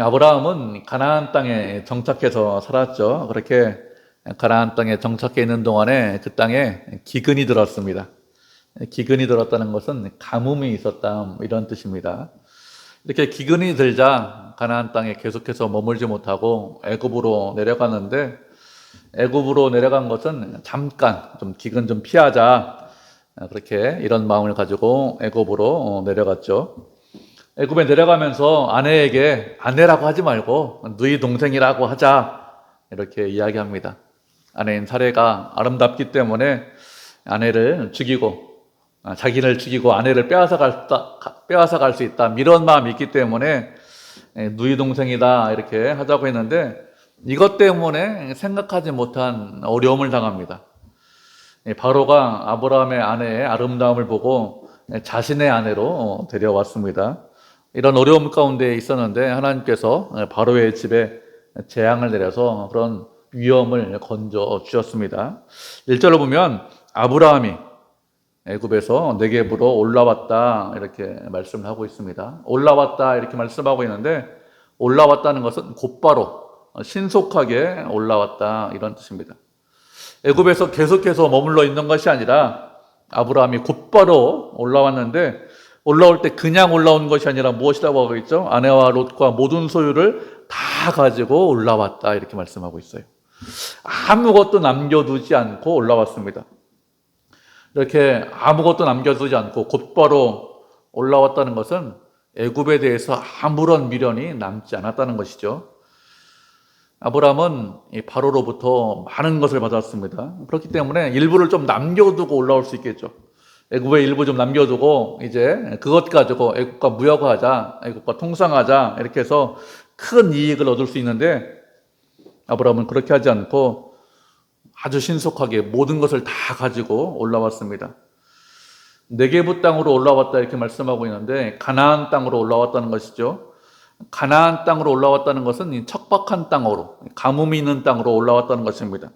아브라함은 가나안 땅에 정착해서 살았죠. 그렇게 가나안 땅에 정착해 있는 동안에 그 땅에 기근이 들었습니다. 기근이 들었다는 것은 가뭄이 있었다, 이런 뜻입니다. 이렇게 기근이 들자 가나안 땅에 계속해서 머물지 못하고 애굽으로 내려갔는데, 애굽으로 내려간 것은 잠깐 좀 기근 좀 피하자, 그렇게 이런 마음을 가지고 애굽으로 내려갔죠. 애굽에 내려가면서 아내에게 아내라고 하지 말고 너희 동생이라고 하자, 이렇게 이야기합니다. 아내인 사레가 아름답기 때문에 아내를 죽이고, 자기를 죽이고 아내를 빼앗아 갈 수 있다, 이런 마음이 있기 때문에 누이 동생이다 이렇게 하자고 했는데, 이것 때문에 생각하지 못한 어려움을 당합니다. 바로가 아브라함의 아내의 아름다움을 보고 자신의 아내로 데려왔습니다. 이런 어려움 가운데 있었는데 하나님께서 바로의 집에 재앙을 내려서 그런 위험을 건져 주셨습니다. 1절을 보면 아브라함이 애굽에서 네겝으로 올라왔다, 이렇게 말씀을 하고 있습니다. 올라왔다 이렇게 말씀하고 있는데, 올라왔다는 것은 곧바로 신속하게 올라왔다, 이런 뜻입니다. 애굽에서 계속해서 머물러 있는 것이 아니라 아브라함이 곧바로 올라왔는데, 올라올 때 그냥 올라온 것이 아니라 무엇이라고 하고 있죠? 아내와 롯과 모든 소유를 다 가지고 올라왔다, 이렇게 말씀하고 있어요. 아무것도 남겨두지 않고 올라왔습니다. 이렇게 아무것도 남겨두지 않고 곧바로 올라왔다는 것은 애굽에 대해서 아무런 미련이 남지 않았다는 것이죠. 아브라함은 바로로부터 많은 것을 받았습니다. 그렇기 때문에 일부를 좀 남겨두고 올라올 수 있겠죠. 애굽에 일부 좀 남겨두고 이제 그것 가지고 애굽과 무역하자, 애굽과 통상하자, 이렇게 해서 큰 이익을 얻을 수 있는데, 아브라함은 그렇게 하지 않고 아주 신속하게 모든 것을 다 가지고 올라왔습니다. 네게부 땅으로 올라왔다, 이렇게 말씀하고 있는데 가나안 땅으로 올라왔다는 것이죠. 가나안 땅으로 올라왔다는 것은 척박한 땅으로, 가뭄이 있는 땅으로 올라왔다는 것입니다.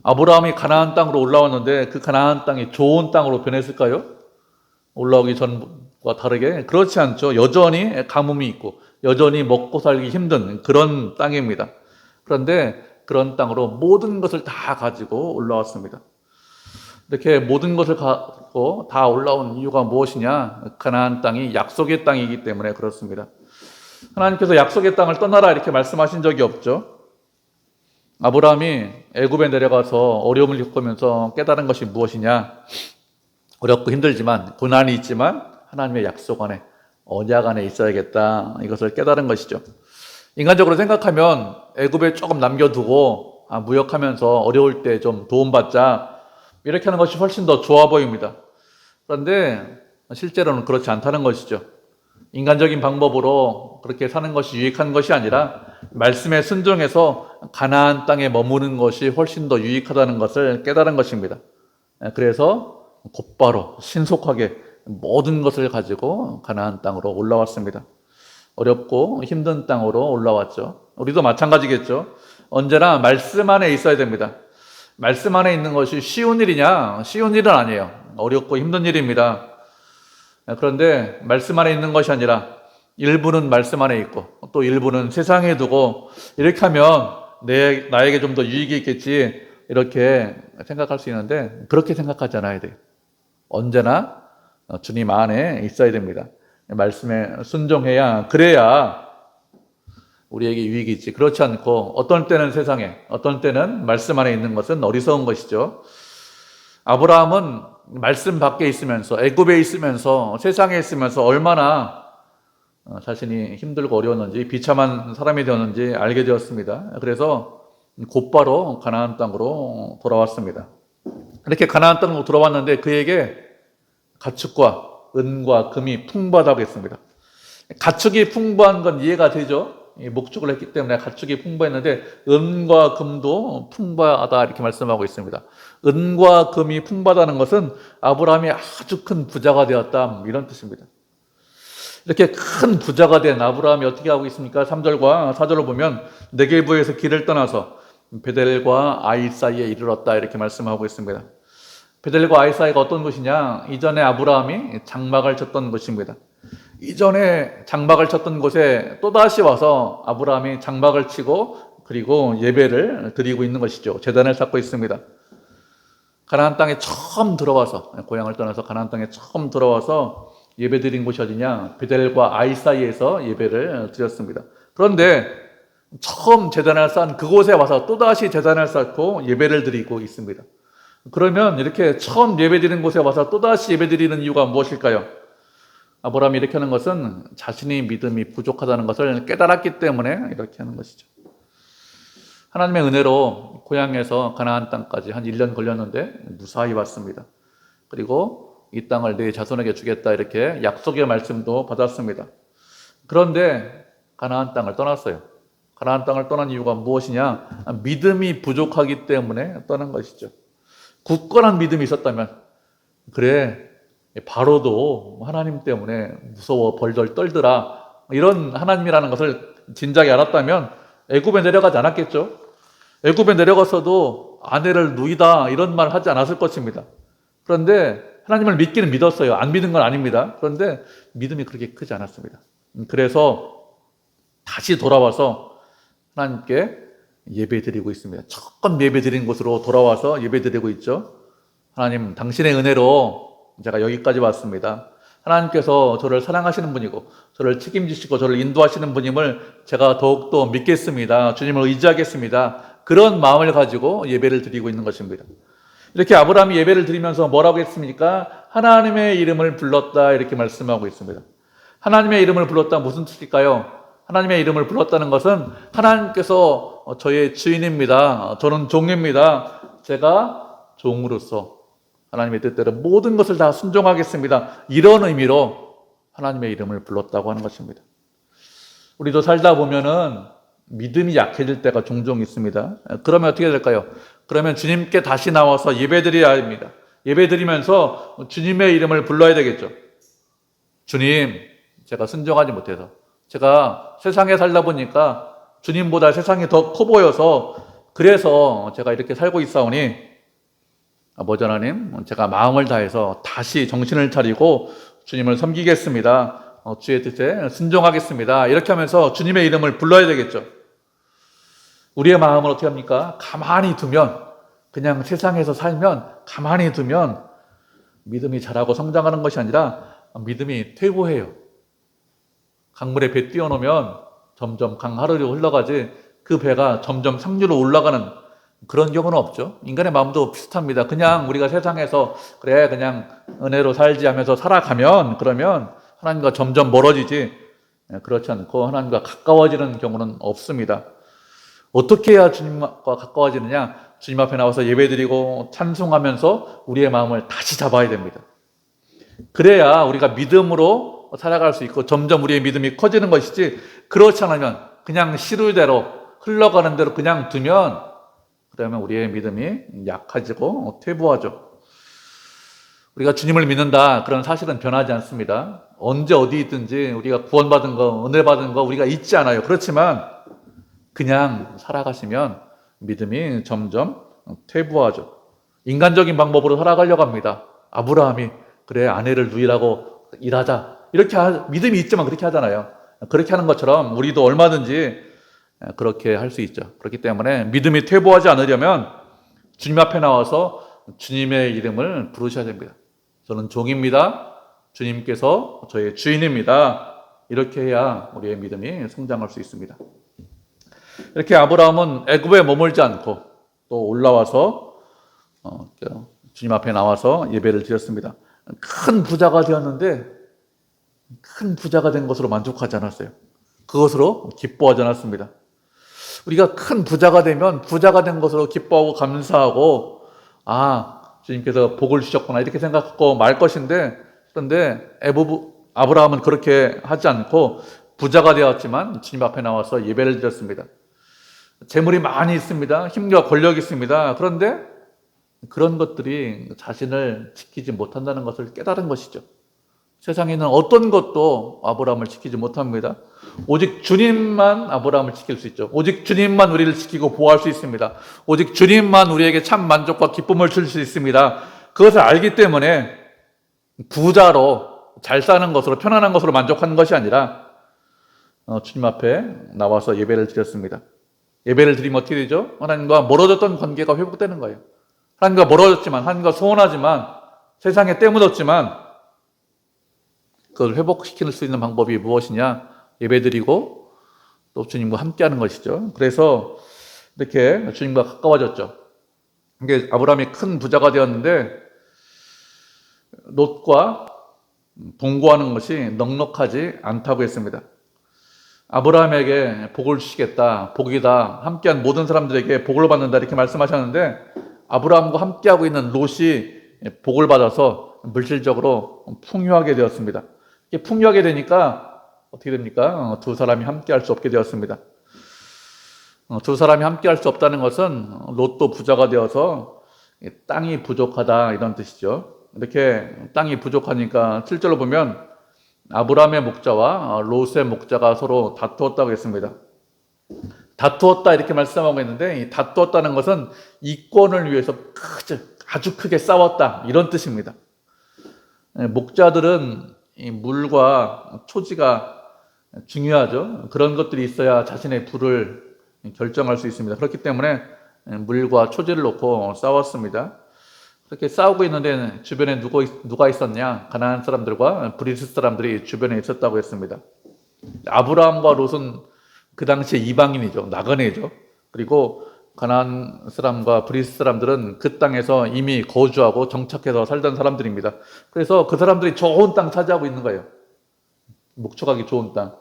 아브라함이 가나안 땅으로 올라왔는데 그 가나안 땅이 좋은 땅으로 변했을까요? 올라오기 전과 다르게 그렇지 않죠. 여전히 가뭄이 있고 여전히 먹고 살기 힘든 그런 땅입니다. 그런데 그런 땅으로 모든 것을 다 가지고 올라왔습니다. 이렇게 모든 것을 가지고 다 올라온 이유가 무엇이냐? 가나안 땅이 약속의 땅이기 때문에 그렇습니다. 하나님께서 약속의 땅을 떠나라 이렇게 말씀하신 적이 없죠. 아브라함이 애굽에 내려가서 어려움을 겪으면서 깨달은 것이 무엇이냐? 어렵고 힘들지만, 고난이 있지만 하나님의 약속 안에, 언약 안에 있어야겠다, 이것을 깨달은 것이죠. 인간적으로 생각하면 애굽에 조금 남겨두고 무역하면서 어려울 때 좀 도움받자, 이렇게 하는 것이 훨씬 더 좋아 보입니다. 그런데 실제로는 그렇지 않다는 것이죠. 인간적인 방법으로 그렇게 사는 것이 유익한 것이 아니라 말씀에 순종해서 가나안 땅에 머무는 것이 훨씬 더 유익하다는 것을 깨달은 것입니다. 그래서 곧바로 신속하게 모든 것을 가지고 가나안 땅으로 올라왔습니다. 어렵고 힘든 땅으로 올라왔죠. 우리도 마찬가지겠죠. 언제나 말씀 안에 있어야 됩니다. 말씀 안에 있는 것이 쉬운 일이냐? 쉬운 일은 아니에요. 어렵고 힘든 일입니다. 그런데 말씀 안에 있는 것이 아니라 일부는 말씀 안에 있고 또 일부는 세상에 두고, 이렇게 하면 나에게 좀 더 유익이 있겠지, 이렇게 생각할 수 있는데 그렇게 생각하지 않아야 돼요. 언제나 주님 안에 있어야 됩니다. 말씀에 순종해야, 그래야 우리에게 유익이 있지. 그렇지 않고 어떤 때는 세상에, 어떤 때는 말씀 안에 있는 것은 어리석은 것이죠. 아브라함은 말씀 밖에 있으면서, 애굽에 있으면서, 세상에 있으면서 얼마나 자신이 힘들고 어려웠는지, 비참한 사람이 되었는지 알게 되었습니다. 그래서 곧바로 가나안 땅으로 돌아왔습니다. 이렇게 가나안 땅으로 돌아왔는데 그에게 가축과 은과 금이 풍부하다고 했습니다. 가축이 풍부한 건 이해가 되죠. 목축을 했기 때문에 가축이 풍부했는데 은과 금도 풍부하다, 이렇게 말씀하고 있습니다. 은과 금이 풍부하다는 것은 아브라함이 아주 큰 부자가 되었다, 이런 뜻입니다. 이렇게 큰 부자가 된 아브라함이 어떻게 하고 있습니까? 3절과 4절을 보면 네게부에서 길을 떠나서 베델과 아이 사이에 이르렀다, 이렇게 말씀하고 있습니다. 베델과 아이 사이가 어떤 곳이냐? 이전에 아브라함이 장막을 쳤던 곳입니다. 이전에 장막을 쳤던 곳에 또다시 와서 아브라함이 장막을 치고 그리고 예배를 드리고 있는 것이죠. 제단을 쌓고 있습니다. 가나안 땅에 처음 들어와서, 고향을 떠나서 가나안 땅에 처음 들어와서 예배 드린 곳이 어디냐? 베델과 아이 사이에서 예배를 드렸습니다. 그런데 처음 제단을 쌓은 그곳에 와서 또다시 제단을 쌓고 예배를 드리고 있습니다. 그러면 이렇게 처음 예배 드리는 곳에 와서 또다시 예배 드리는 이유가 무엇일까요? 아브라함이 이렇게 하는 것은 자신이 믿음이 부족하다는 것을 깨달았기 때문에 이렇게 하는 것이죠. 하나님의 은혜로 고향에서 가나안 땅까지 한 1년 걸렸는데 무사히 왔습니다. 그리고 이 땅을 내 자손에게 주겠다 이렇게 약속의 말씀도 받았습니다. 그런데 가나안 땅을 떠났어요. 가나안 땅을 떠난 이유가 무엇이냐? 믿음이 부족하기 때문에 떠난 것이죠. 굳건한 믿음이 있었다면, 그래, 바로도 하나님 때문에 무서워 벌벌 떨더라, 이런 하나님이라는 것을 진작에 알았다면 애굽에 내려가지 않았겠죠. 애굽에 내려가서도 아내를 누이다 이런 말 하지 않았을 것입니다. 그런데 하나님을 믿기는 믿었어요. 안 믿은 건 아닙니다. 그런데 믿음이 그렇게 크지 않았습니다. 그래서 다시 돌아와서 하나님께 예배드리고 있습니다. 처음 예배드린 곳으로 돌아와서 예배드리고 있죠. 하나님, 당신의 은혜로 제가 여기까지 왔습니다. 하나님께서 저를 사랑하시는 분이고 저를 책임지시고 저를 인도하시는 분임을 제가 더욱더 믿겠습니다. 주님을 의지하겠습니다. 그런 마음을 가지고 예배를 드리고 있는 것입니다. 이렇게 아브라함이 예배를 드리면서 뭐라고 했습니까? 하나님의 이름을 불렀다 이렇게 말씀하고 있습니다. 하나님의 이름을 불렀다 무슨 뜻일까요? 하나님의 이름을 불렀다는 것은 하나님께서 저의 주인입니다. 저는 종입니다. 제가 종으로서 하나님의 뜻대로 모든 것을 다 순종하겠습니다. 이런 의미로 하나님의 이름을 불렀다고 하는 것입니다. 우리도 살다 보면은 믿음이 약해질 때가 종종 있습니다. 그러면 어떻게 될까요? 그러면 주님께 다시 나와서 예배드려야 합니다. 예배드리면서 주님의 이름을 불러야 되겠죠. 주님, 제가 순종하지 못해서, 제가 세상에 살다 보니까 주님보다 세상이 더 커 보여서 그래서 제가 이렇게 살고 있사오니 아버지 하나님, 제가 마음을 다해서 다시 정신을 차리고 주님을 섬기겠습니다. 주의 뜻에 순종하겠습니다. 이렇게 하면서 주님의 이름을 불러야 되겠죠. 우리의 마음을 어떻게 합니까? 가만히 두면, 그냥 세상에서 살면 가만히 두면 믿음이 자라고 성장하는 것이 아니라 믿음이 퇴보해요. 강물에 배 띄워놓으면 점점 강하루로 흘러가지 그 배가 점점 상류로 올라가는 그런 경우는 없죠. 인간의 마음도 비슷합니다. 그냥 우리가 세상에서 그래 그냥 은혜로 살지 하면서 살아가면 그러면 하나님과 점점 멀어지지, 그렇지 않고 하나님과 가까워지는 경우는 없습니다. 어떻게 해야 주님과 가까워지느냐? 주님 앞에 나와서 예배드리고 찬송하면서 우리의 마음을 다시 잡아야 됩니다. 그래야 우리가 믿음으로 살아갈 수 있고 점점 우리의 믿음이 커지는 것이지, 그렇지 않으면 그냥 시루대로 흘러가는 대로 그냥 두면 그러면 우리의 믿음이 약해지고 퇴보하죠. 우리가 주님을 믿는다, 그런 사실은 변하지 않습니다. 언제 어디 있든지 우리가 구원받은 거, 은혜 받은 거 우리가 잊지 않아요. 그렇지만 그냥 살아가시면 믿음이 점점 퇴보하죠. 인간적인 방법으로 살아가려고 합니다. 아브라함이 그래 아내를 누이라고 일하자, 이렇게 믿음이 있지만 그렇게 하잖아요. 그렇게 하는 것처럼 우리도 얼마든지 그렇게 할 수 있죠. 그렇기 때문에 믿음이 퇴보하지 않으려면 주님 앞에 나와서 주님의 이름을 부르셔야 됩니다. 저는 종입니다. 주님께서 저의 주인입니다. 이렇게 해야 우리의 믿음이 성장할 수 있습니다. 이렇게 아브라함은 애굽에 머물지 않고 또 올라와서 주님 앞에 나와서 예배를 드렸습니다. 큰 부자가 되었는데 큰 부자가 된 것으로 만족하지 않았어요. 그것으로 기뻐하지 않았습니다. 우리가 큰 부자가 되면 부자가 된 것으로 기뻐하고 감사하고 주님께서 복을 주셨구나 이렇게 생각하고 말 것인데, 그런데 아브라함은 그렇게 하지 않고 부자가 되었지만 주님 앞에 나와서 예배를 드렸습니다. 재물이 많이 있습니다. 힘과 권력이 있습니다. 그런데 그런 것들이 자신을 지키지 못한다는 것을 깨달은 것이죠. 세상에는 어떤 것도 아브라함을 지키지 못합니다. 오직 주님만 아브라함을 지킬 수 있죠. 오직 주님만 우리를 지키고 보호할 수 있습니다. 오직 주님만 우리에게 참 만족과 기쁨을 줄 수 있습니다. 그것을 알기 때문에 부자로 잘 사는 것으로, 편안한 것으로 만족하는 것이 아니라 주님 앞에 나와서 예배를 드렸습니다. 예배를 드리면 어떻게 되죠? 하나님과 멀어졌던 관계가 회복되는 거예요. 하나님과 멀어졌지만, 하나님과 소원하지만, 세상에 때묻었지만 그걸 회복시킬 수 있는 방법이 무엇이냐? 예배드리고 또 주님과 함께하는 것이죠. 그래서 이렇게 주님과 가까워졌죠. 이게 아브라함이 큰 부자가 되었는데 롯과 동거하는 것이 넉넉하지 않다고 했습니다. 아브라함에게 복을 주시겠다, 복이다, 함께한 모든 사람들에게 복을 받는다 이렇게 말씀하셨는데 아브라함과 함께하고 있는 롯이 복을 받아서 물질적으로 풍요하게 되었습니다. 이게 풍요하게 되니까 어떻게 됩니까? 두 사람이 함께할 수 없게 되었습니다. 두 사람이 함께할 수 없다는 것은 롯도 부자가 되어서 땅이 부족하다 이런 뜻이죠. 이렇게 땅이 부족하니까 실제로 보면 아브라함의 목자와 롯의 목자가 서로 다투었다고 했습니다. 다투었다 이렇게 말씀하고 있는데 이 다투었다는 것은 이권을 위해서 아주 크게 싸웠다 이런 뜻입니다. 목자들은 이 물과 초지가 중요하죠. 그런 것들이 있어야 자신의 부를 결정할 수 있습니다. 그렇기 때문에 물과 초지를 놓고 싸웠습니다. 그렇게 싸우고 있는데 주변에 누가 있었냐? 가나안 사람들과 브리스 사람들이 주변에 있었다고 했습니다. 아브라함과 롯은 그 당시에 이방인이죠. 나그네죠. 그리고 가나안 사람과 브리스 사람들은 그 땅에서 이미 거주하고 정착해서 살던 사람들입니다. 그래서 그 사람들이 좋은 땅 차지하고 있는 거예요. 목축하기 좋은 땅.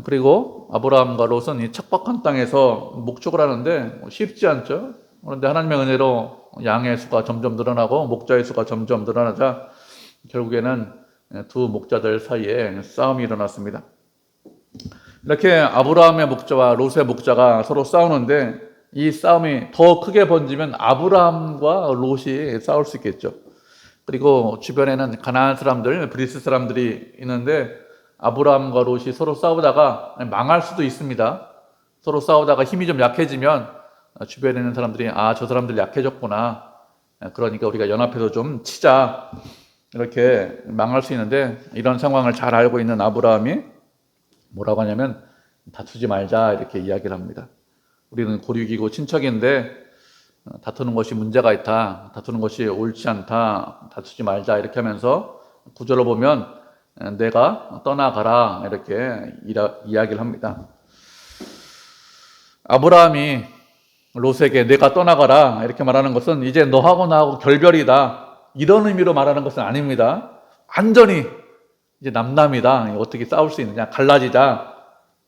그리고 아브라함과 롯은 이 척박한 땅에서 목축을 하는데 쉽지 않죠. 그런데 하나님의 은혜로 양의 수가 점점 늘어나고 목자의 수가 점점 늘어나자 결국에는 두 목자들 사이에 싸움이 일어났습니다. 이렇게 아브라함의 목자와 롯의 목자가 서로 싸우는데 이 싸움이 더 크게 번지면 아브라함과 롯이 싸울 수 있겠죠. 그리고 주변에는 가나안 사람들, 브리스 사람들이 있는데 아브라함과 롯이 서로 싸우다가 망할 수도 있습니다. 서로 싸우다가 힘이 좀 약해지면 주변에 있는 사람들이 저 사람들 약해졌구나. 그러니까 우리가 연합해서 좀 치자. 이렇게 망할 수 있는데 이런 상황을 잘 알고 있는 아브라함이 뭐라고 하냐면 다투지 말자 이렇게 이야기를 합니다. 우리는 고륙이고 친척인데 다투는 것이 문제가 있다. 다투는 것이 옳지 않다. 다투지 말자 이렇게 하면서 구절로 보면 내가 떠나가라 이렇게 이야기를 합니다. 아브라함이 롯에게 내가 떠나가라 이렇게 말하는 것은 이제 너하고 나하고 결별이다 이런 의미로 말하는 것은 아닙니다. 완전히 이제 남남이다. 어떻게 싸울 수 있느냐 갈라지자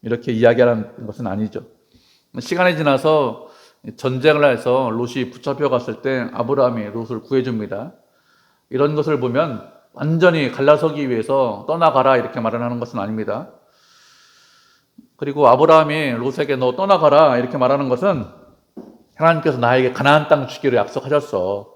이렇게 이야기하는 것은 아니죠. 시간이 지나서 전쟁을 해서 롯이 붙잡혀 갔을 때 아브라함이 롯을 구해줍니다. 이런 것을 보면 완전히 갈라서기 위해서 떠나가라 이렇게 말하는 것은 아닙니다. 그리고 아브라함이 롯에게 너 떠나가라 이렇게 말하는 것은 하나님께서 나에게 가나안 땅 주기로 약속하셨어.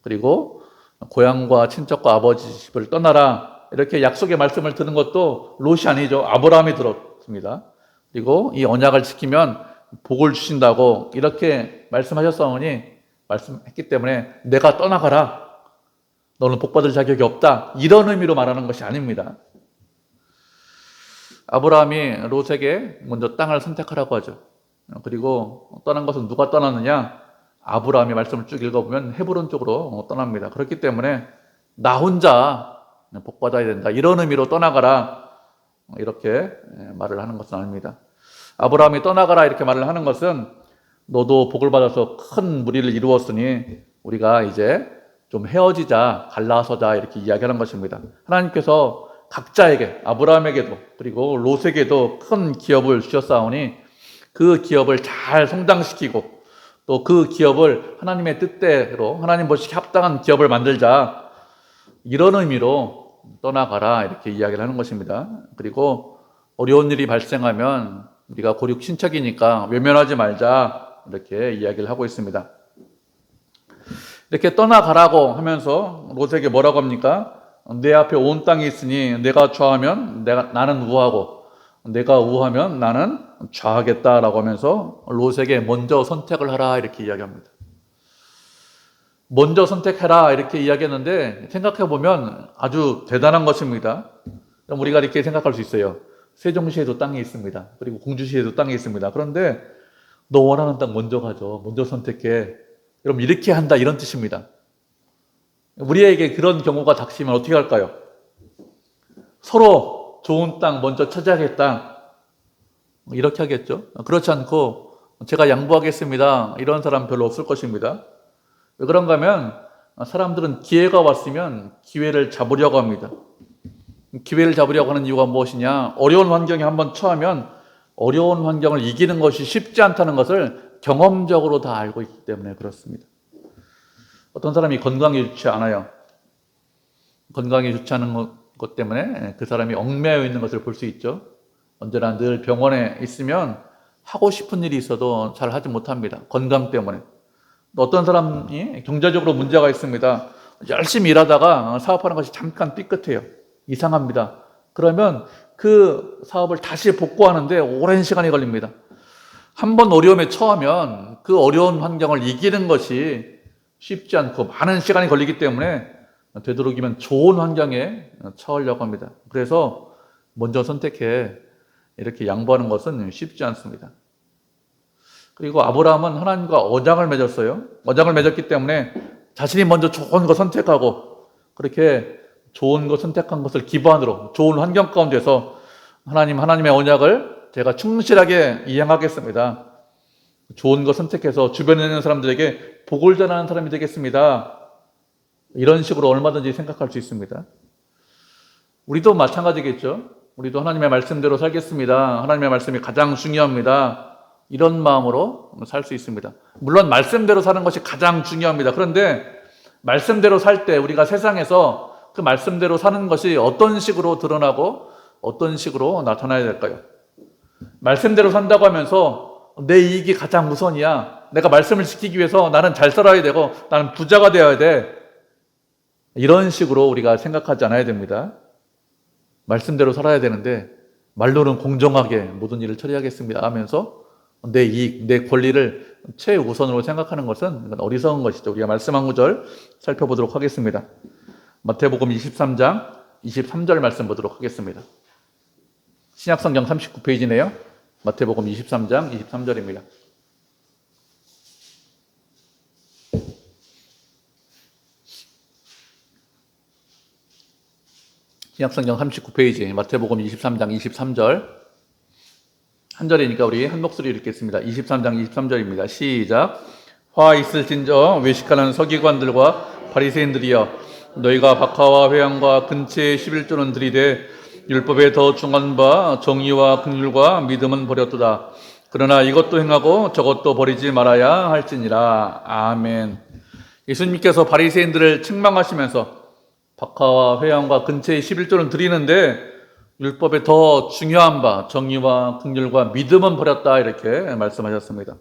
그리고 고향과 친척과 아버지 집을 떠나라 이렇게 약속의 말씀을 듣는 것도 롯이 아니죠. 아브라함이 들었습니다. 그리고 이 언약을 지키면 복을 주신다고 이렇게 말씀하셨사오니 말씀했기 때문에 내가 떠나가라. 너는 복받을 자격이 없다. 이런 의미로 말하는 것이 아닙니다. 아브라함이 롯에게 먼저 땅을 선택하라고 하죠. 그리고 떠난 것은 누가 떠났느냐? 아브라함의 말씀을 쭉 읽어보면 헤브론 쪽으로 떠납니다. 그렇기 때문에 나 혼자 복받아야 된다. 이런 의미로 떠나가라. 이렇게 말을 하는 것은 아닙니다. 아브라함이 떠나가라 이렇게 말을 하는 것은 너도 복을 받아서 큰 무리를 이루었으니 우리가 이제 좀 헤어지자, 갈라서자 이렇게 이야기하는 것입니다. 하나님께서 각자에게 아브라함에게도 그리고 롯에게도 큰 기업을 주셨사오니 그 기업을 잘 성장시키고 또 그 기업을 하나님의 뜻대로 하나님 보시기에 합당한 기업을 만들자 이런 의미로 떠나가라 이렇게 이야기를 하는 것입니다. 그리고 어려운 일이 발생하면 우리가 고륙 친척이니까 외면하지 말자 이렇게 이야기를 하고 있습니다. 이렇게 떠나가라고 하면서 롯에게 뭐라고 합니까? 내 앞에 온 땅이 있으니 내가 좌하면 나는 우하고 내가 우하면 나는 좌하겠다라고 하면서 롯에게 먼저 선택을 하라 이렇게 이야기합니다. 먼저 선택해라 이렇게 이야기했는데 생각해 보면 아주 대단한 것입니다. 그럼 우리가 이렇게 생각할 수 있어요. 세종시에도 땅이 있습니다. 그리고 공주시에도 땅이 있습니다. 그런데 너 원하는 땅 먼저 가져. 먼저 선택해. 그럼 이렇게 한다 이런 뜻입니다. 우리에게 그런 경우가 닥치면 어떻게 할까요? 서로 좋은 땅 먼저 찾아야겠다. 이렇게 하겠죠. 그렇지 않고 제가 양보하겠습니다. 이런 사람 별로 없을 것입니다. 왜 그런가 하면 사람들은 기회가 왔으면 기회를 잡으려고 합니다. 기회를 잡으려고 하는 이유가 무엇이냐? 어려운 환경에 한번 처하면 어려운 환경을 이기는 것이 쉽지 않다는 것을 경험적으로 다 알고 있기 때문에 그렇습니다. 어떤 사람이 건강이 좋지 않아요. 건강이 좋지 않은 것 때문에 그 사람이 얽매여 있는 것을 볼 수 있죠. 언제나 늘 병원에 있으면 하고 싶은 일이 있어도 잘 하지 못합니다. 건강 때문에. 어떤 사람이 경제적으로 문제가 있습니다. 열심히 일하다가 사업하는 것이 잠깐 삐끗해요. 이상합니다. 그러면 그 사업을 다시 복구하는데 오랜 시간이 걸립니다. 한번 어려움에 처하면 그 어려운 환경을 이기는 것이 쉽지 않고 많은 시간이 걸리기 때문에 되도록이면 좋은 환경에 처하려고 합니다. 그래서 먼저 선택해 이렇게 양보하는 것은 쉽지 않습니다. 그리고 아브라함은 하나님과 언약을 맺었어요. 언약을 맺었기 때문에 자신이 먼저 좋은 거 선택하고 그렇게 좋은 거 선택한 것을 기반으로 좋은 환경 가운데서 하나님의 언약을 제가 충실하게 이행하겠습니다. 좋은 거 선택해서 주변에 있는 사람들에게 복을 전하는 사람이 되겠습니다. 이런 식으로 얼마든지 생각할 수 있습니다. 우리도 마찬가지겠죠. 우리도 하나님의 말씀대로 살겠습니다. 하나님의 말씀이 가장 중요합니다. 이런 마음으로 살 수 있습니다. 물론 말씀대로 사는 것이 가장 중요합니다. 그런데 말씀대로 살 때 우리가 세상에서 그 말씀대로 사는 것이 어떤 식으로 드러나고 어떤 식으로 나타나야 될까요? 말씀대로 산다고 하면서 내 이익이 가장 우선이야. 내가 말씀을 지키기 위해서 나는 잘 살아야 되고 나는 부자가 되어야 돼. 이런 식으로 우리가 생각하지 않아야 됩니다. 말씀대로 살아야 되는데 말로는 공정하게 모든 일을 처리하겠습니다 하면서 내 이익, 내 권리를 최우선으로 생각하는 것은 어리석은 것이죠. 우리가 말씀 한 구절 살펴보도록 하겠습니다. 마태복음 23장 23절 말씀 보도록 하겠습니다. 신약성경 39페이지네요. 마태복음 23장 23절입니다. 신약성경 39페이지 마태복음 23장 23절 한 절이니까 우리 한 목소리로 읽겠습니다. 23장 23절입니다. 시작. 화 있을진저 외식하는 서기관들과 바리새인들이여 너희가 박하와 회양과 근체의 11조는 들이되 율법에 더 중한 바 정의와 긍휼과 믿음은 버렸도다. 그러나 이것도 행하고 저것도 버리지 말아야 할지니라. 아멘. 예수님께서 바리새인들을 책망하시면서 박하와 회양과 근체의 11조는 드리는데 율법에 더 중요한 바 정의와 긍휼과 믿음은 버렸다 이렇게 말씀하셨습니다.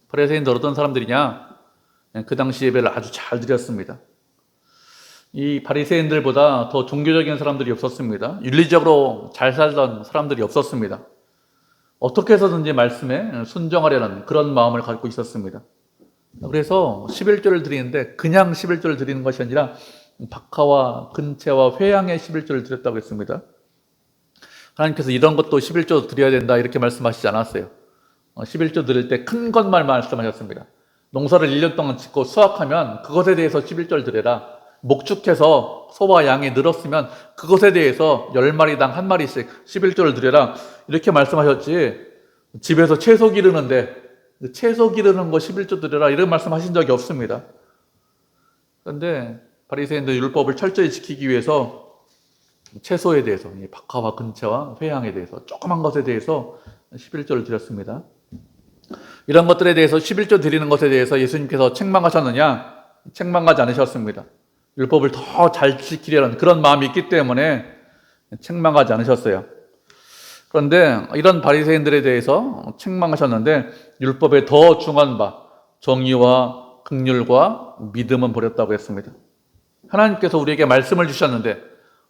바리새인들 어떤 사람들이냐? 그 당시 예배를 아주 잘 드렸습니다. 이 바리새인들보다 더 종교적인 사람들이 없었습니다. 윤리적으로 잘 살던 사람들이 없었습니다. 어떻게 해서든지 말씀에 순종하려는 그런 마음을 갖고 있었습니다. 그래서 11조를 드리는데 그냥 11조를 드리는 것이 아니라 박하와 근체와 회양의 11조를 드렸다고 했습니다. 하나님께서 이런 것도 11조 드려야 된다 이렇게 말씀하시지 않았어요. 11조 드릴 때 큰 것만 말씀하셨습니다. 농사를 1년 동안 짓고 수확하면 그것에 대해서 11조를 드려라. 목축해서 소와 양이 늘었으면 그것에 대해서 10마리당 1마리씩 11조를 드려라. 이렇게 말씀하셨지 집에서 채소 기르는데 채소 기르는 거 11조 드려라 이런 말씀하신 적이 없습니다. 그런데 바리새인들 율법을 철저히 지키기 위해서 채소에 대해서 박하와 근체와 회양에 대해서 조그만 것에 대해서 11조를 드렸습니다. 이런 것들에 대해서 11조 드리는 것에 대해서 예수님께서 책망하셨느냐? 책망하지 않으셨습니다. 율법을 더 잘 지키려는 그런 마음이 있기 때문에 책망하지 않으셨어요. 그런데 이런 바리새인들에 대해서 책망하셨는데 율법에 더 중한 바 정의와 긍휼과 믿음은 버렸다고 했습니다. 하나님께서 우리에게 말씀을 주셨는데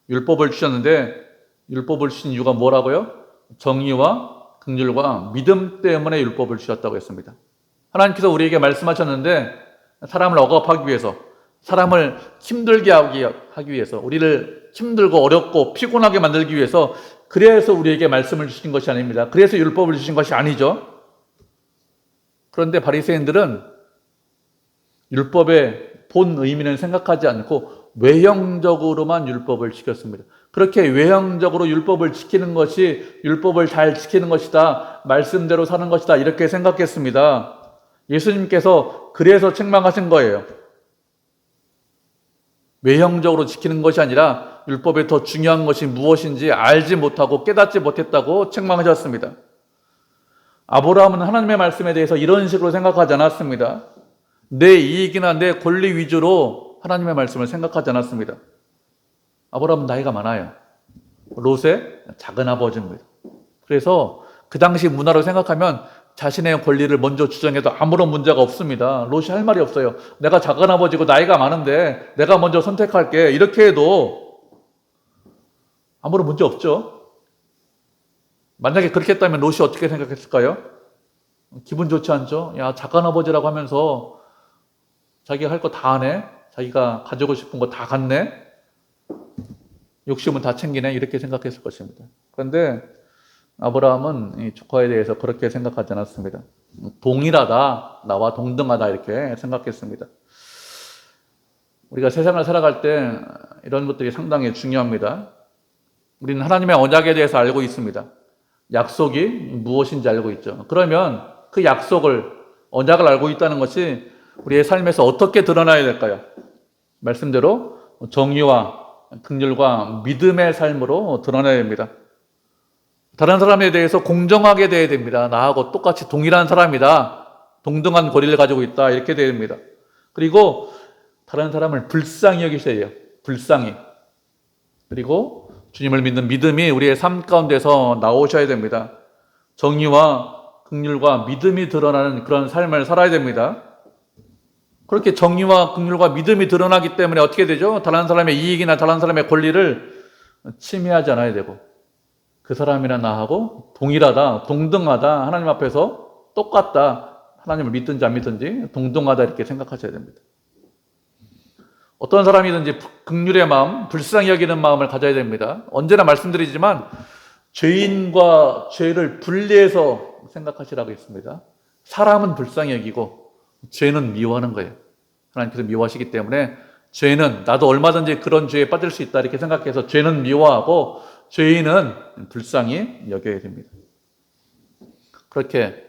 율법을 주셨는데 율법을 주신 이유가 뭐라고요? 정의와 긍휼과 믿음 때문에 율법을 주셨다고 했습니다. 하나님께서 우리에게 말씀하셨는데 사람을 억압하기 위해서, 사람을 힘들게 하기 위해서, 우리를 힘들고 어렵고 피곤하게 만들기 위해서, 그래서 우리에게 말씀을 주신 것이 아닙니다. 그래서 율법을 주신 것이 아니죠. 그런데 바리새인들은 율법의 본 의미는 생각하지 않고 외형적으로만 율법을 지켰습니다. 그렇게 외형적으로 율법을 지키는 것이 율법을 잘 지키는 것이다, 말씀대로 사는 것이다, 이렇게 생각했습니다. 예수님께서 그래서 책망하신 거예요. 외형적으로 지키는 것이 아니라 율법에 더 중요한 것이 무엇인지 알지 못하고 깨닫지 못했다고 책망하셨습니다. 아브라함은 하나님의 말씀에 대해서 이런 식으로 생각하지 않았습니다. 내 이익이나 내 권리 위주로 하나님의 말씀을 생각하지 않았습니다. 아브라함은 나이가 많아요. 롯의 작은 아버지입니다. 그래서 그 당시 문화로 생각하면 자신의 권리를 먼저 주장해도 아무런 문제가 없습니다. 롯이 할 말이 없어요. 내가 작은 아버지고 나이가 많은데 내가 먼저 선택할게, 이렇게 해도 아무런 문제 없죠. 만약에 그렇게 했다면 롯이 어떻게 생각했을까요? 기분 좋지 않죠? 야, 작은 아버지라고 하면서 자기가 할 거 다 하네? 자기가 가지고 싶은 거 다 갖네? 욕심은 다 챙기네? 이렇게 생각했을 것입니다. 그런데 아브라함은 이 조카에 대해서 그렇게 생각하지 않았습니다. 동일하다, 나와 동등하다, 이렇게 생각했습니다. 우리가 세상을 살아갈 때 이런 것들이 상당히 중요합니다. 우리는 하나님의 언약에 대해서 알고 있습니다. 약속이 무엇인지 알고 있죠. 그러면 그 약속을, 언약을 알고 있다는 것이 우리의 삶에서 어떻게 드러나야 될까요? 말씀대로 정의와 긍휼과 믿음의 삶으로 드러나야 됩니다. 다른 사람에 대해서 공정하게 대해야 됩니다. 나하고 똑같이 동일한 사람이다, 동등한 권리를 가지고 있다, 이렇게 돼야 됩니다. 그리고 다른 사람을 불쌍히 여기셔야 돼요. 불쌍히. 그리고 주님을 믿는 믿음이 우리의 삶 가운데서 나오셔야 됩니다. 정의와 긍휼과 믿음이 드러나는 그런 삶을 살아야 됩니다. 그렇게 정의와 긍휼과 믿음이 드러나기 때문에 어떻게 되죠? 다른 사람의 이익이나 다른 사람의 권리를 침해하지 않아야 되고, 그 사람이나 나하고 동일하다, 동등하다, 하나님 앞에서 똑같다, 하나님을 믿든지 안 믿든지 동등하다, 이렇게 생각하셔야 됩니다. 어떤 사람이든지 긍휼의 마음, 불쌍히 여기는 마음을 가져야 됩니다. 언제나 말씀드리지만 죄인과 죄를 분리해서 생각하시라고 했습니다. 사람은 불쌍히 여기고 죄는 미워하는 거예요. 하나님께서 미워하시기 때문에 죄는, 나도 얼마든지 그런 죄에 빠질 수 있다, 이렇게 생각해서 죄는 미워하고 죄인은 불쌍히 여겨야 됩니다. 그렇게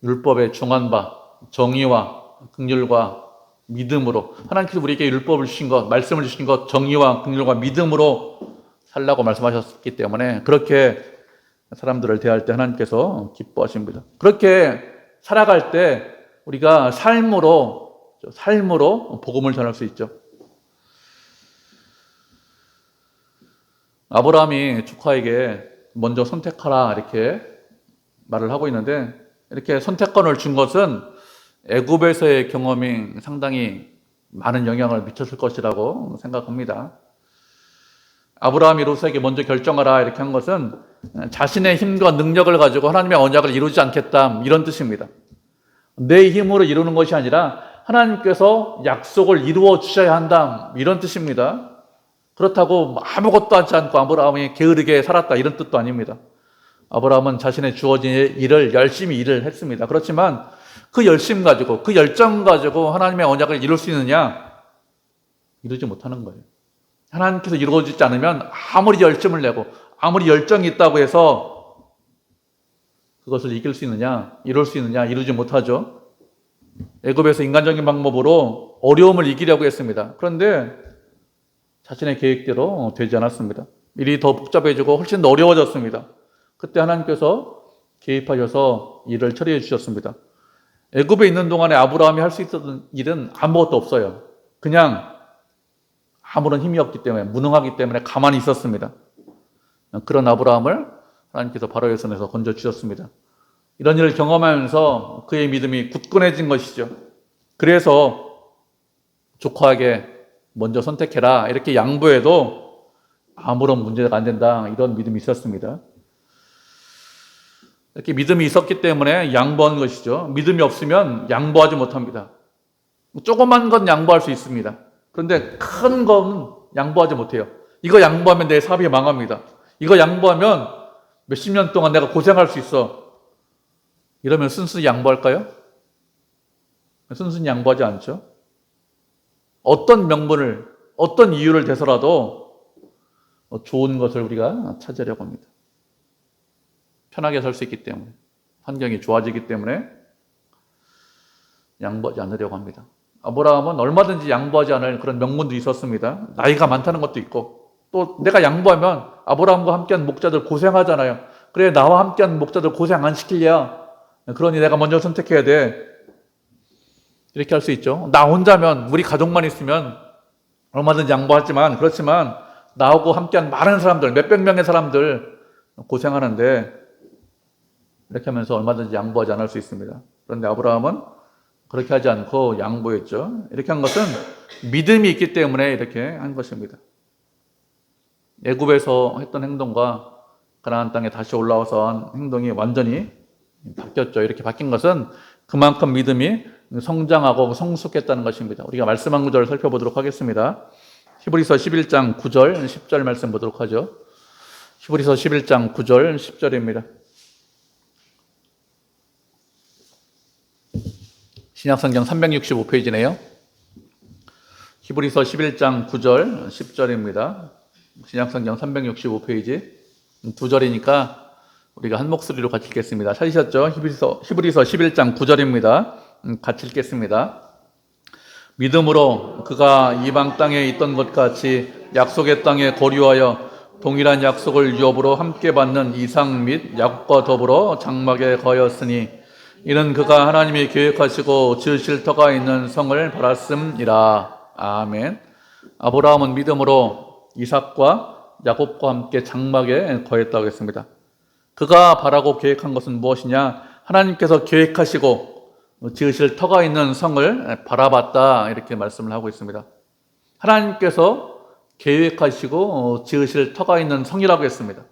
율법에 중한 바 정의와 긍휼과 믿음으로, 하나님께서 우리에게 율법을 주신 것, 말씀을 주신 것, 정의와 긍휼과 믿음으로 살라고 말씀하셨기 때문에 그렇게 사람들을 대할 때 하나님께서 기뻐하십니다. 그렇게 살아갈 때 우리가 삶으로 복음을 전할 수 있죠. 아브라함이 조카에게 먼저 선택하라, 이렇게 말을 하고 있는데, 이렇게 선택권을 준 것은 애굽에서의 경험이 상당히 많은 영향을 미쳤을 것이라고 생각합니다. 아브라함이 롯에게 먼저 결정하라, 이렇게 한 것은 자신의 힘과 능력을 가지고 하나님의 언약을 이루지 않겠다, 이런 뜻입니다. 내 힘으로 이루는 것이 아니라 하나님께서 약속을 이루어 주셔야 한다, 이런 뜻입니다. 그렇다고 아무것도 하지 않고 아브라함이 게으르게 살았다, 이런 뜻도 아닙니다. 아브라함은 자신의 주어진 일을 열심히 일을 했습니다. 그렇지만 그 열심 가지고, 그 열정 가지고 하나님의 언약을 이룰 수 있느냐? 이루지 못하는 거예요. 하나님께서 이루어지지 않으면 아무리 열심을 내고 아무리 열정이 있다고 해서 그것을 이길 수 있느냐, 이룰 수 있느냐? 이루지 못하죠. 애굽에서 인간적인 방법으로 어려움을 이기려고 했습니다. 그런데 자신의 계획대로 되지 않았습니다. 일이 더 복잡해지고 훨씬 더 어려워졌습니다. 그때 하나님께서 개입하셔서 일을 처리해 주셨습니다. 애굽에 있는 동안에 아브라함이 할 수 있었던 일은 아무것도 없어요. 그냥 아무런 힘이 없기 때문에, 무능하기 때문에 가만히 있었습니다. 그런 아브라함을 하나님께서 바로의 손에서 건져주셨습니다. 이런 일을 경험하면서 그의 믿음이 굳건해진 것이죠. 그래서 조카에게 먼저 선택해라, 이렇게 양보해도 아무런 문제가 안 된다, 이런 믿음이 있었습니다. 이렇게 믿음이 있었기 때문에 양보한 것이죠. 믿음이 없으면 양보하지 못합니다. 조그만 건 양보할 수 있습니다. 그런데 큰 건 양보하지 못해요. 이거 양보하면 내 사업이 망합니다. 이거 양보하면 몇십 년 동안 내가 고생할 수 있어. 이러면 순순히 양보할까요? 순순히 양보하지 않죠. 어떤 명분을, 어떤 이유를 대서라도 좋은 것을 우리가 찾으려고 합니다. 편하게 살 수 있기 때문에, 환경이 좋아지기 때문에 양보하지 않으려고 합니다. 아브라함은 얼마든지 양보하지 않을 그런 명분도 있었습니다. 나이가 많다는 것도 있고, 또 내가 양보하면 아브라함과 함께한 목자들 고생하잖아요. 그래, 나와 함께한 목자들 고생 안 시키랴. 그러니 내가 먼저 선택해야 돼. 이렇게 할 수 있죠. 나 혼자면, 우리 가족만 있으면 얼마든지 양보하지만, 그렇지만 나하고 함께한 많은 사람들, 몇백 명의 사람들 고생하는데 이렇게 하면서 얼마든지 양보하지 않을 수 있습니다. 그런데 아브라함은 그렇게 하지 않고 양보했죠. 이렇게 한 것은 믿음이 있기 때문에 이렇게 한 것입니다. 애굽에서 했던 행동과 가나안 땅에 다시 올라와서 한 행동이 완전히 바뀌었죠. 이렇게 바뀐 것은 그만큼 믿음이 성장하고 성숙했다는 것입니다. 우리가 말씀 한 구절을 살펴보도록 하겠습니다. 히브리서 11장 9절, 10절 말씀 보도록 하죠. 히브리서 11장 9절, 10절입니다. 신약성경 365페이지네요. 히브리서 11장 9절, 10절입니다. 신약성경 365페이지. 두 절이니까 우리가 한 목소리로 같이 읽겠습니다. 찾으셨죠? 히브리서 11장 9절입니다. 같이 읽겠습니다. 믿음으로 그가 이방 땅에 있던 것 같이 약속의 땅에 거류하여 동일한 약속을 유업으로 함께 받는 이삭 및 야곱과 더불어 장막에 거하였으니 이는 그가 하나님이 계획하시고 지으실 터가 있는 성을 바랐음이라. 아멘. 아브라함은 믿음으로 이삭과 야곱과 함께 장막에 거했다고 했습니다. 그가 바라고 계획한 것은 무엇이냐? 하나님께서 계획하시고 지으실 터가 있는 성을 바라봤다. 이렇게 말씀을 하고 있습니다. 하나님께서 계획하시고 지으실 터가 있는 성이라고 했습니다.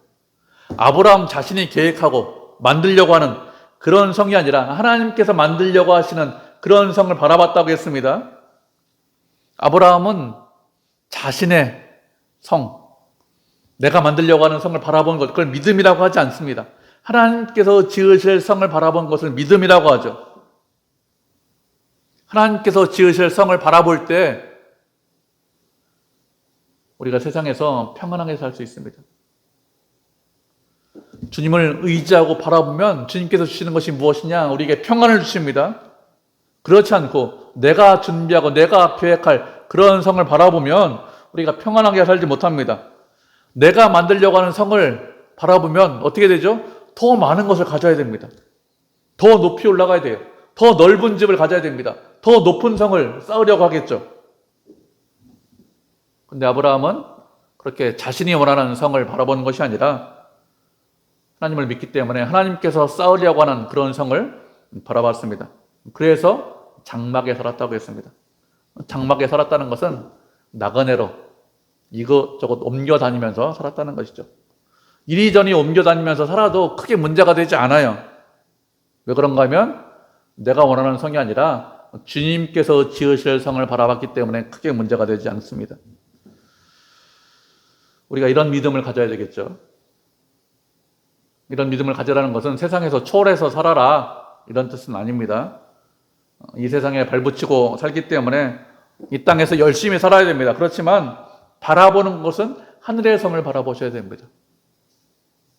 아브라함 자신이 계획하고 만들려고 하는 그런 성이 아니라 하나님께서 만들려고 하시는 그런 성을 바라봤다고 했습니다. 아브라함은 자신의 성, 내가 만들려고 하는 성을 바라본 것, 그걸 믿음이라고 하지 않습니다. 하나님께서 지으실 성을 바라본 것을 믿음이라고 하죠. 하나님께서 지으실 성을 바라볼 때 우리가 세상에서 평안하게 살 수 있습니다. 주님을 의지하고 바라보면 주님께서 주시는 것이 무엇이냐? 우리에게 평안을 주십니다. 그렇지 않고 내가 준비하고 내가 계획할 그런 성을 바라보면 우리가 평안하게 살지 못합니다. 내가 만들려고 하는 성을 바라보면 어떻게 되죠? 더 많은 것을 가져야 됩니다. 더 높이 올라가야 돼요. 더 넓은 집을 가져야 됩니다. 더 높은 성을 쌓으려고 하겠죠. 근데 아브라함은 그렇게 자신이 원하는 성을 바라보는 것이 아니라 하나님을 믿기 때문에 하나님께서 쌓으려고 하는 그런 성을 바라봤습니다. 그래서 장막에 살았다고 했습니다. 장막에 살았다는 것은 나그네로 이것저것 옮겨 다니면서 살았다는 것이죠. 이리저리 옮겨 다니면서 살아도 크게 문제가 되지 않아요. 왜 그런가 하면 내가 원하는 성이 아니라 주님께서 지으실 성을 바라봤기 때문에 크게 문제가 되지 않습니다. 우리가 이런 믿음을 가져야 되겠죠. 이런 믿음을 가져라는 것은 세상에서 초월해서 살아라 이런 뜻은 아닙니다. 이 세상에 발붙이고 살기 때문에 이 땅에서 열심히 살아야 됩니다. 그렇지만 바라보는 것은 하늘의 성을 바라보셔야 됩니다.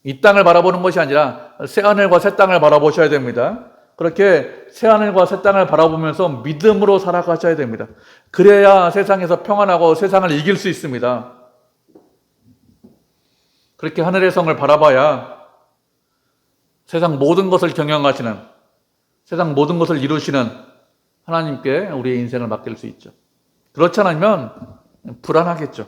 이 땅을 바라보는 것이 아니라 새하늘과 새 땅을 바라보셔야 됩니다. 그렇게 새하늘과 새 땅을 바라보면서 믿음으로 살아가셔야 됩니다. 그래야 세상에서 평안하고 세상을 이길 수 있습니다. 그렇게 하늘의 성을 바라봐야 세상 모든 것을 경영하시는, 세상 모든 것을 이루시는 하나님께 우리의 인생을 맡길 수 있죠. 그렇지 않으면 불안하겠죠.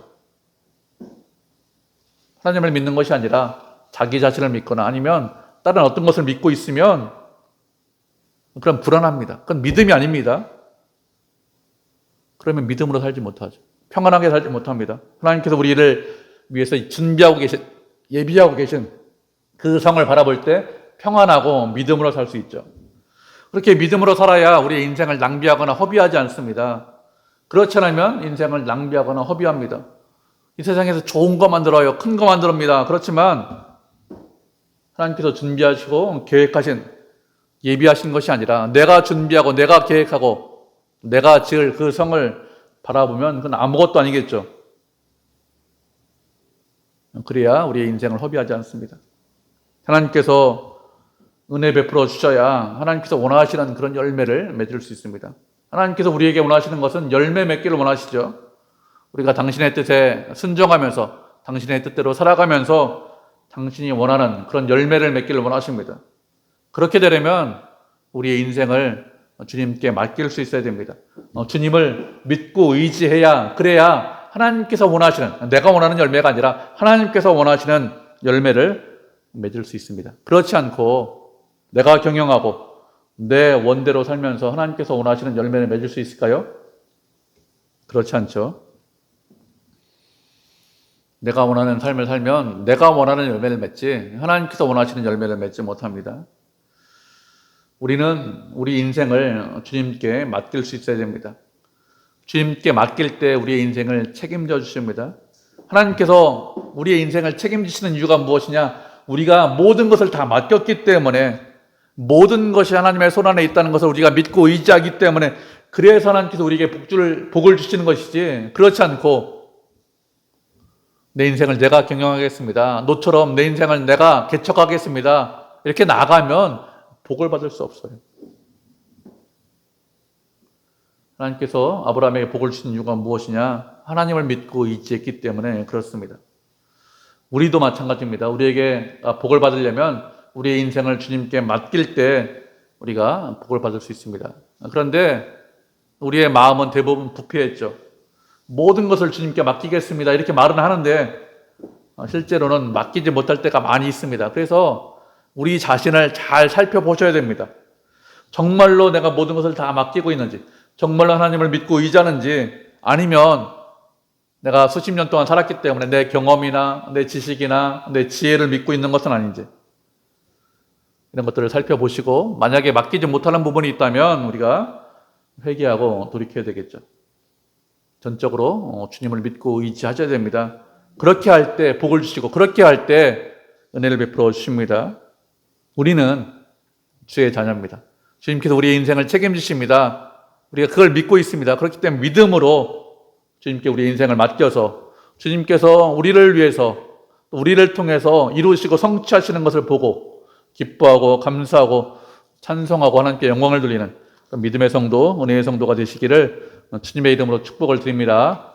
하나님을 믿는 것이 아니라 자기 자신을 믿거나 아니면 다른 어떤 것을 믿고 있으면 그럼 불안합니다. 그건 믿음이 아닙니다. 그러면 믿음으로 살지 못하죠. 평안하게 살지 못합니다. 하나님께서 우리를 위해서 준비하고 계신, 예비하고 계신 그 성을 바라볼 때 평안하고 믿음으로 살 수 있죠. 그렇게 믿음으로 살아야 우리의 인생을 낭비하거나 허비하지 않습니다. 그렇지 않으면 인생을 낭비하거나 허비합니다. 이 세상에서 좋은 거 만들어요. 큰 거 만들어옵니다. 그렇지만 하나님께서 준비하시고 계획하신, 예비하신 것이 아니라 내가 준비하고 내가 계획하고 내가 지을 그 성을 바라보면 그건 아무것도 아니겠죠. 그래야 우리의 인생을 허비하지 않습니다. 하나님께서 은혜 베풀어 주셔야 하나님께서 원하시는 그런 열매를 맺을 수 있습니다. 하나님께서 우리에게 원하시는 것은 열매 맺기를 원하시죠. 우리가 당신의 뜻에 순종하면서 당신의 뜻대로 살아가면서 당신이 원하는 그런 열매를 맺기를 원하십니다. 그렇게 되려면 우리의 인생을 주님께 맡길 수 있어야 됩니다. 주님을 믿고 의지해야, 그래야 하나님께서 원하시는, 내가 원하는 열매가 아니라 하나님께서 원하시는 열매를 맺을 수 있습니다. 그렇지 않고 내가 경영하고 내 원대로 살면서 하나님께서 원하시는 열매를 맺을 수 있을까요? 그렇지 않죠. 내가 원하는 삶을 살면 내가 원하는 열매를 맺지 하나님께서 원하시는 열매를 맺지 못합니다. 우리는 우리 인생을 주님께 맡길 수 있어야 됩니다. 주님께 맡길 때 우리의 인생을 책임져 주십니다. 하나님께서 우리의 인생을 책임지시는 이유가 무엇이냐? 우리가 모든 것을 다 맡겼기 때문에, 모든 것이 하나님의 손 안에 있다는 것을 우리가 믿고 의지하기 때문에, 그래서 하나님께서 우리에게 복을 주시는 것이지, 그렇지 않고 내 인생을 내가 경영하겠습니다, 노처럼 내 인생을 내가 개척하겠습니다, 이렇게 나가면 복을 받을 수 없어요. 하나님께서 아브라함에게 복을 주신 이유가 무엇이냐? 하나님을 믿고 의지했기 때문에 그렇습니다. 우리도 마찬가지입니다. 우리에게 복을 받으려면 우리의 인생을 주님께 맡길 때 우리가 복을 받을 수 있습니다. 그런데 우리의 마음은 대부분 부패했죠. 모든 것을 주님께 맡기겠습니다, 이렇게 말은 하는데 실제로는 맡기지 못할 때가 많이 있습니다. 그래서 우리 자신을 잘 살펴보셔야 됩니다. 정말로 내가 모든 것을 다 맡기고 있는지, 정말로 하나님을 믿고 의지하는지, 아니면 내가 수십 년 동안 살았기 때문에 내 경험이나 내 지식이나 내 지혜를 믿고 있는 것은 아닌지, 이런 것들을 살펴보시고 만약에 맡기지 못하는 부분이 있다면 우리가 회개하고 돌이켜야 되겠죠. 전적으로 주님을 믿고 의지하셔야 됩니다. 그렇게 할 때 복을 주시고 그렇게 할 때 은혜를 베풀어 주십니다. 우리는 주의 자녀입니다. 주님께서 우리의 인생을 책임지십니다. 우리가 그걸 믿고 있습니다. 그렇기 때문에 믿음으로 주님께 우리의 인생을 맡겨서 주님께서 우리를 위해서, 우리를 통해서 이루시고 성취하시는 것을 보고 기뻐하고 감사하고 찬송하고 하나님께 영광을 돌리는 믿음의 성도, 은혜의 성도가 되시기를 주님의 이름으로 축복을 드립니다.